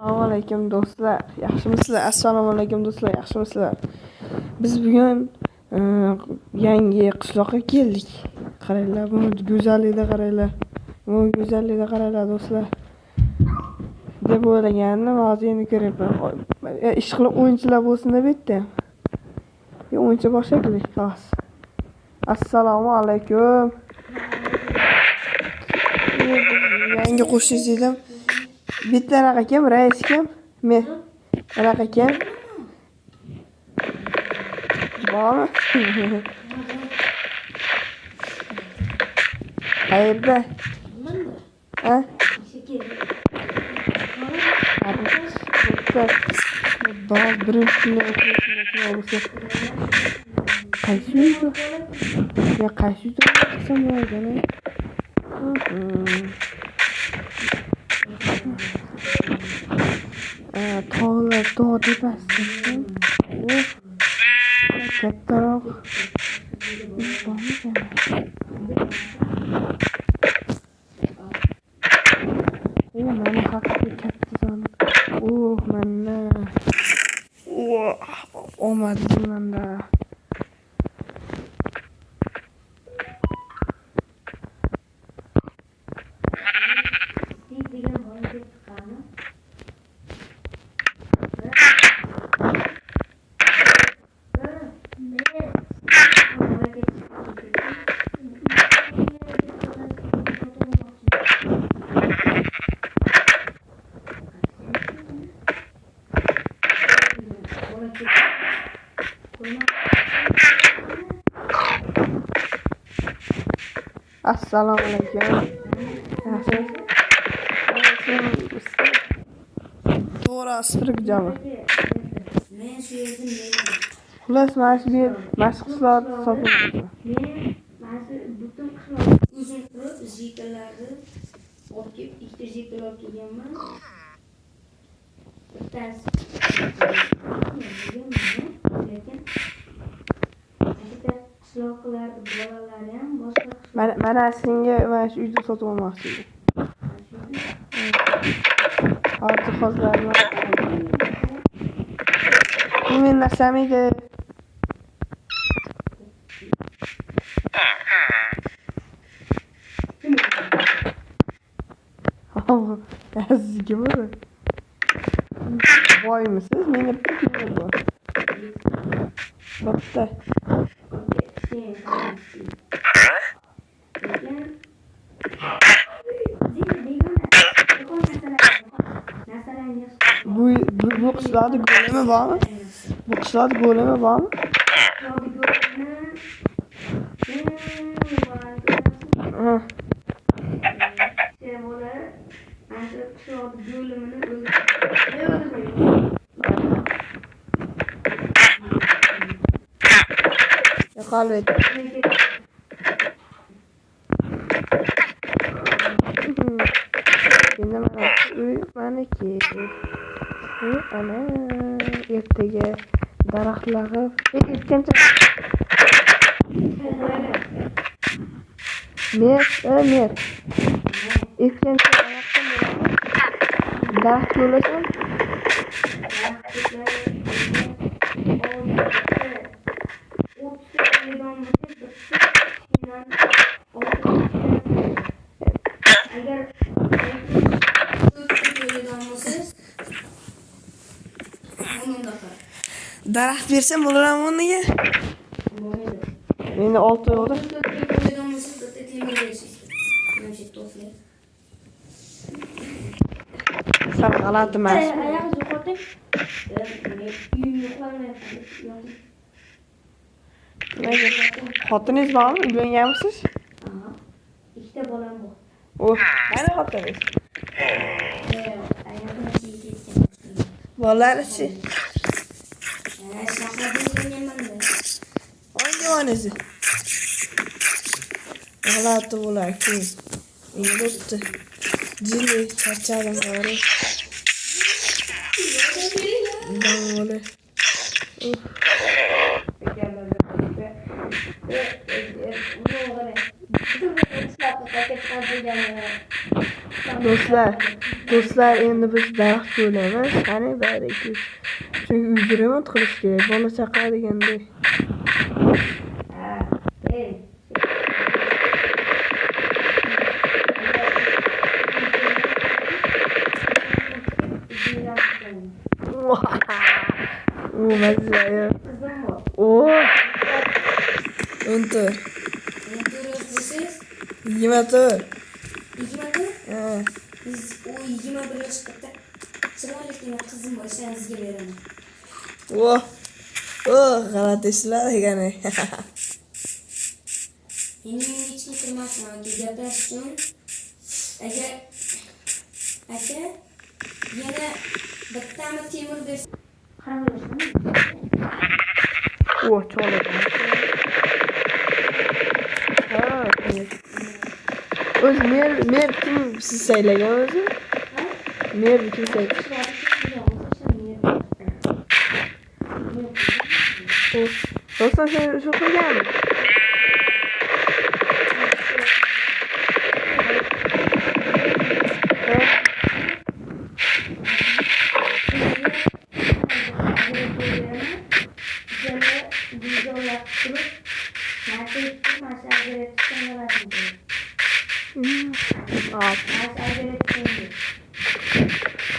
Assalomu alaykum do'stlar. Yaxshimisizlar? Assalomu alaykum do'stlar. Yaxshimisizlar? Biz bugun yangi qishloqqa keldik. Qaranglar, bu go'zallikni qaranglar. Bu go'zallikni qaranglar do'stlar. Deb o'ylagandim, hozir endi ko'ryapman. Ishqilib o'yinchilar bo'lsin deb aytdim. O'yinchi boshlaylik, xolos. Assalomu alaykum. Yangi qo'shniz edim. Bitta anaqa kim? Rais kim? Men. Anaqa kim? Bormi? Qayerda? Ha? Bor, birinchi kunda o'qiyapman. Qaysi uyda? Ya qaysi uyda o'qisam bo'ladi? Tog'lar, tog' tepasida. Kattaroq. Mana haqiqiy katta zon. Mana. Omadli manda. Assalomu alaykum. To'g'ri, asirlik jami. Xullas, mana shu mashqlar sotilmoqda. Mana shu butun qishloq o'zim turib zikalarni olib kelib, ikkita ziklar olib kelganman. Bittasi lekin qishloqlarda bolalari ham boshqa Mana senga mana shu uyda sotib olmoqchi edim. Hozir hozirlarni. Bu men narsam edi. Sizga bor. Boymisiz? Meni bitta bor. Bitta. Bu qishloqda go'lami bormi? Bu qishloqda go'lami bormi? Yo'qolib. Endi mana uy meniki. Ana ertaga daraxtlarga etgancha mer etgancha daraxt yo'lasam daraxt bersam bo'ladimi bunga? Endi 6 oyda. Sal g'alati emas. Xotiningiz bormi? Uylanganmisiz? Ikkita bolam bor. Qani xotiningiz? Bollarchi? Hangi g'alati bo'ladi. Endi jili charchadim bari. Davole. Do'stlar, Do'stlar, endi biz daraxt bo'laymiz. Qani bariki. Chunki uyda remont qilish kerak. Bola chaqa deganda. Ha, ey. O mazza. Qizim bor. O. Unta. Siz 24. 21? Ha. Biz o 21 yoshda chiroyli qizim bor, ishingizga beraman. G'alati ishlar ekan. Mening hech kim kirmasman, gaplash uchun. Agar aka yana bittami temir bersa qaramasmi? Cho'lib. O'zi mer kim siz saylagan o'zi? Mer kim saylagan? Dostlar shu qilganmi?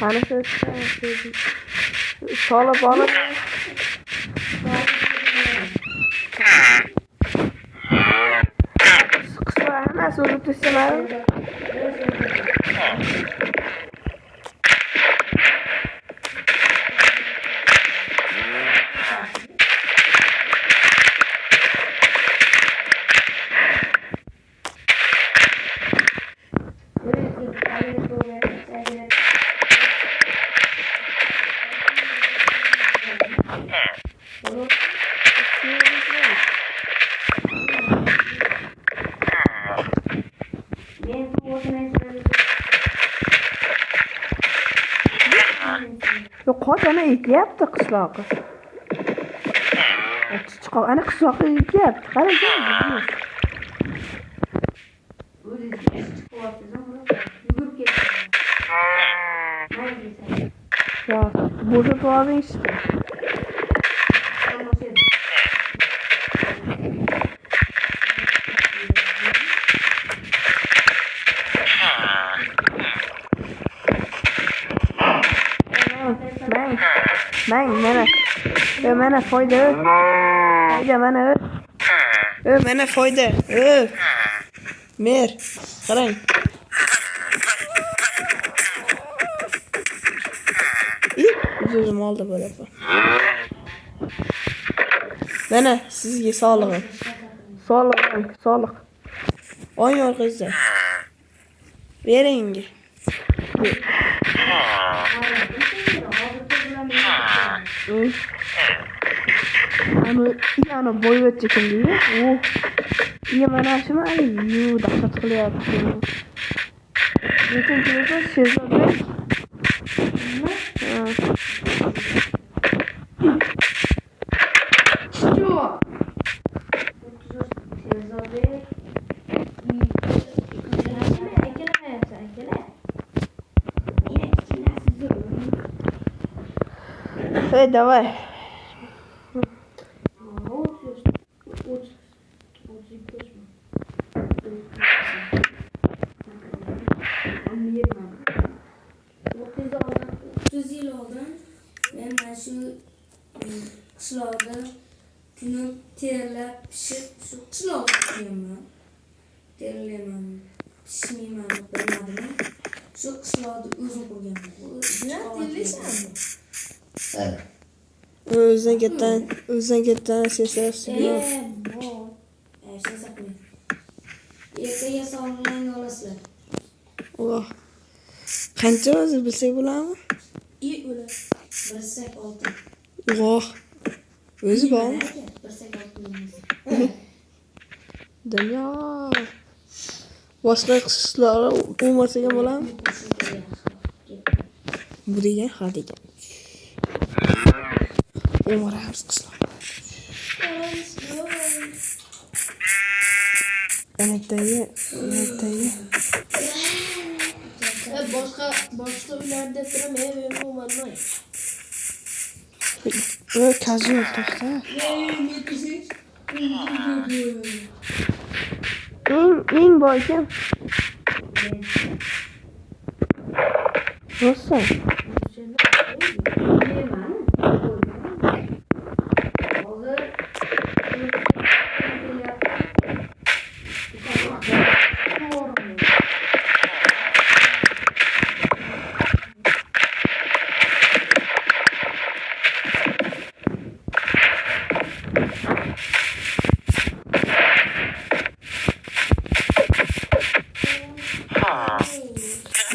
Qani siz solib olib qisqa hammasi o'lib tashlanadi. Qozoni ekyapti qishloqqa. Chiqib ana qishloqqa ekyapti. Qarang. Bo'shatib oling işte. Mana foyda. Mana foyda. Mer, qarang. O'zim oldi bo'laman. Mana sizga sog'lig'im. Sog'liq. Oy orqangizda. Bering. Ana boyvachcha kim deydi? Mana shuni dahshat qilyapti. Lekin telefon Shehzodbek. Давай. Qishloqda kuni terlab pishib shu qishloqda yeyman. Terlayman, pishmayman deb bilmadim. Shu qishloqda o'zim qurganman. Bilan terlaysanmi? O'zdan ketdan sesasiz. Ertaga sog'lig'ingni olasizlar. Qancha o'zi bilsak bo'ladimi? O'lar. 1.6. O'zi bormi? 1.6. Dunyo. Boshqa qishloqlar o'lmasa ham bo'ladimi? Bu degan ha degan. O'maramiz qishloq. Anakdagi. Boshqa nerede duram benim olmadı. Casual to'xta. Eng boy kim? Rosa.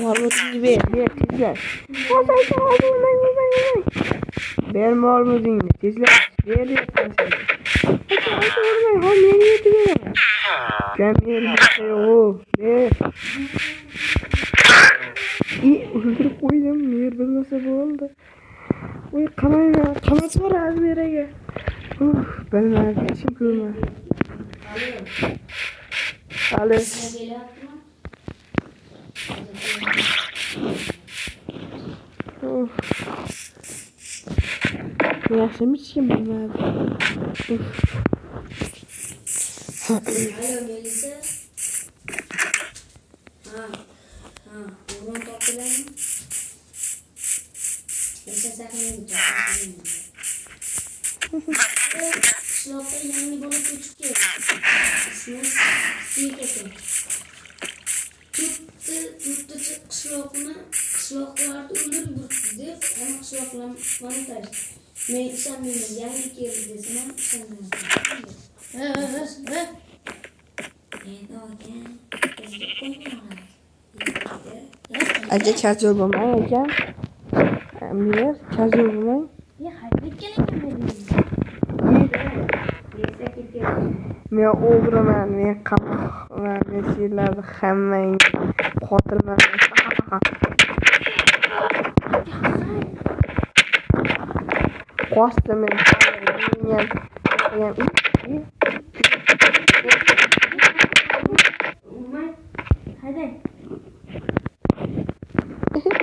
Marmutingi ver tezler. Ver marmutingi tezler. Ver deyapman senga. Urmang, ha menga yetib beraman. Kam bermasa yo'q. Ver. O'ldirib qo'ydim, mer bilmasa bo'ldi. Voy qamayman, qamatib yuboradi meraga. Bilmadim, ishim ko'rmadi. Hali. Yaxshimi hech kim bilmadi. Ayo Melisa. O'rin topdilarmi? Melisa saqlanib qishloqqa yangi bola ko'chib keldi. Ismi Siyk ekan. Tutdi qishloqlarni o'ldirib yuribdi deb, hamma qishloqlar mana tashdi. Men ishonmayman, yangi keldi desam ham ishonmayman. Aka casual bo'lmang aka. Mer casual bo'lmang. Men o'g'riman, men qamoqman, men sizlarni hammang qotilman. Qo'shdim men.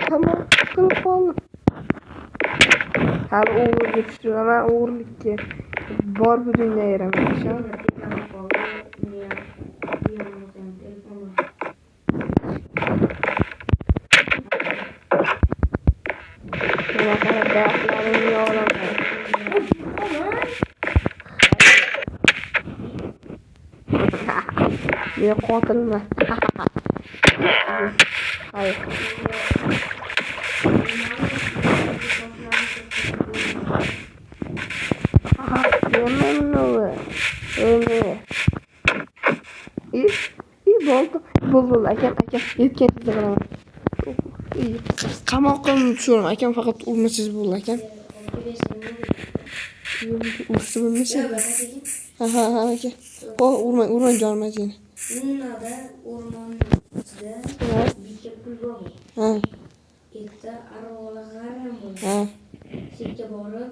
Tamam, qilib qoldim. Hali o'g'irga tushdiraman, o'g'irlikka bor bu dunyo yeraman. Men qotilman. Hayır. Yemin olur. Öyle. İyi oldu. Bul akam yetken sizlarga. İyi. Qamoqqa tushiraman. Akam faqat urmasiz bo'l akam. Ursa bo'lmasa. Ha aka. Urmang jonimajini. Bunlarda o'rmonning ichida bitta pul bor. Erta arvolar ham bor. Chekka borib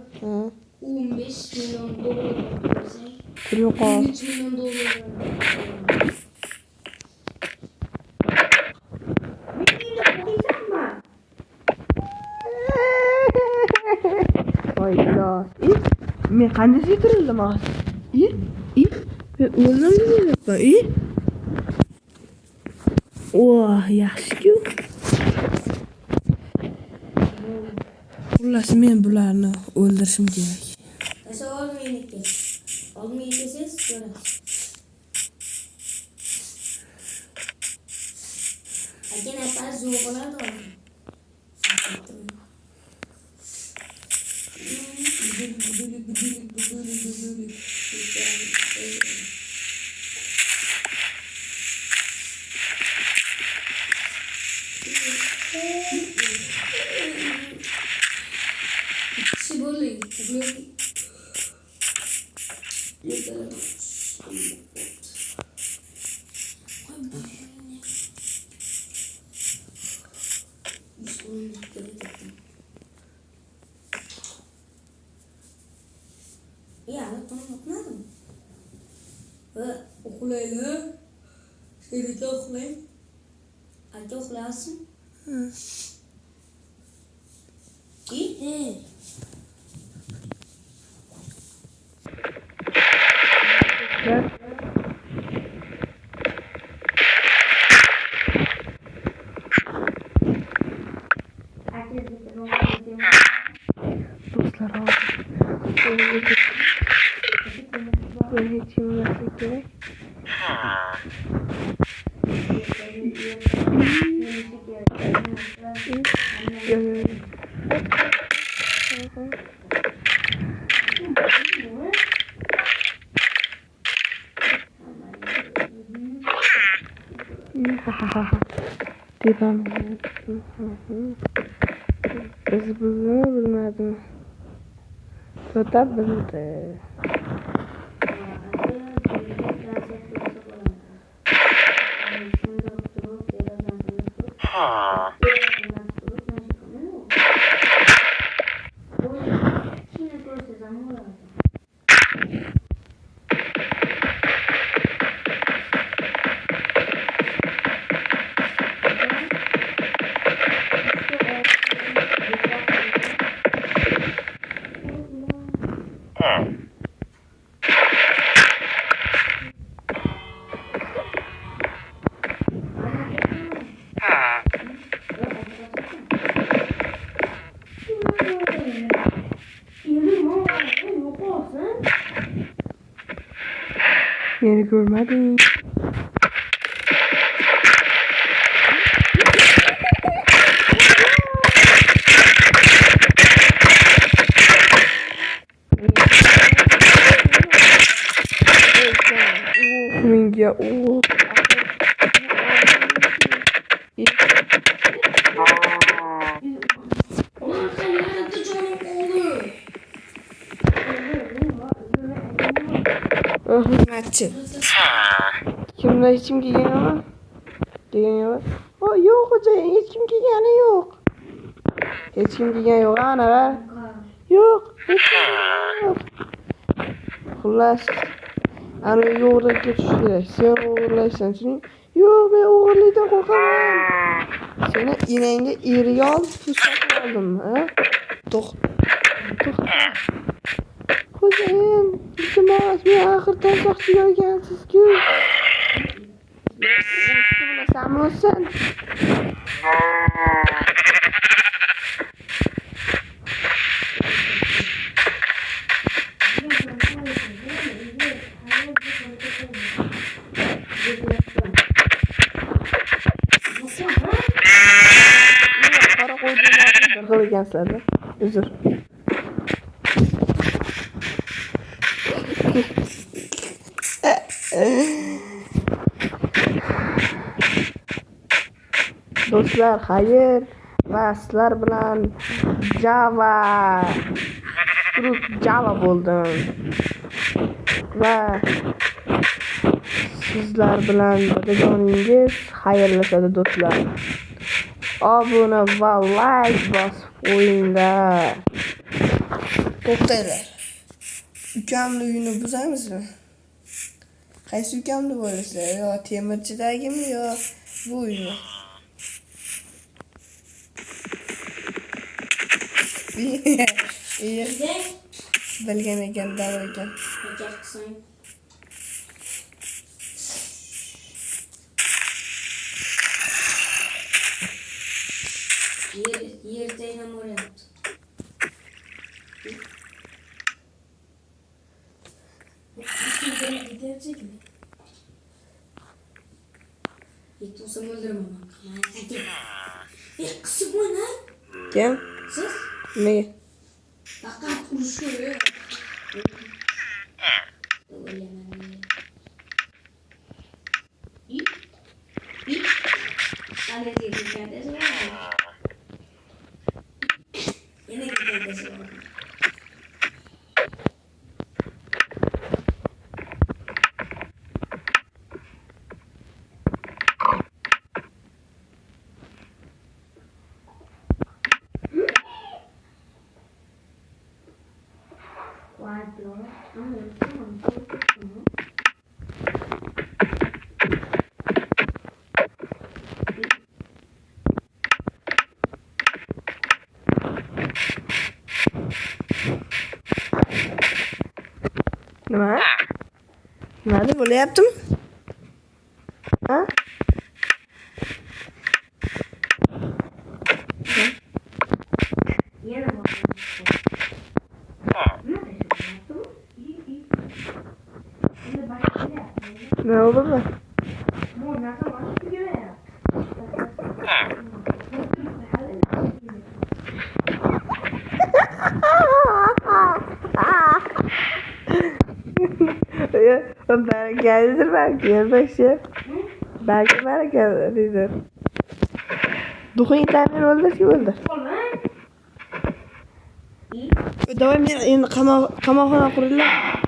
15 million dollar bersang, pul yo'qol. 13 million dollar. Voy iloh. Men qanday setirildim hozir? Men o'zimni deyapman. Oh, yaxshi-ku. Xullas men bularni o'ldirishim kerak. Nasha olmaylik. Olmaysiz, ko'rasiz. Agar nafas zo'r bo'ladi. Ya, tamam. Uxlaylar. Sherika uxlay. Aka uxlasin. Do'stlar, hozir hech kim emaslik kerak. Tepam. Biz buni bilmadim. To'ta bildi. Beni görmedin. Minga hizmetçi. Kimler hiç kim giygen ama? Giygen yok. O yok hocam, hiç kim giygeni yok. Hiç kim giygen yok ana be. Yok, hiç kim yok. Xullas, ana yo'g'irga ketish kerak. Sen o'g'irlaysan, shuning. Yo'q, men o'g'irlikdan qo'rqaman. Seni inangga eriga olib tushib oldim, ha? To'xta. Xo'jayin, iltimos, men axir tansoqchi olgansiz-ku. Ushni bilasanmi o'zsan? Qora qo'ydilarni bir xil ekansizlar-da. Uzr. Do'stlar, xayr va sizlar bilan Java bo'ldim. Va sizlar bilan birganingiz xayrlashadi do'stlar. Obuna va like bosib qo'yinglar. To'xtanglar. Ukamni uyini buzamizmi? Qaysi ukamni bo'lasizlar? Yo temirchidagimi yo bu uymi? Bilgan ekan, darrov ekan. Yer zaynam o'rayapti. Gidercekmi? Yetmasam öldürmem. Kısık mı lan? Kim? Siz? Nega? Faqat urushuyor. Nimada bo'layaptimi? Ha? Yana bor. Ne oldu mu? Bereketlidir belki ya Belki bereketlidir. Duhun tamin oldu ki oldu. Давай men endi qamoqxona quriladi.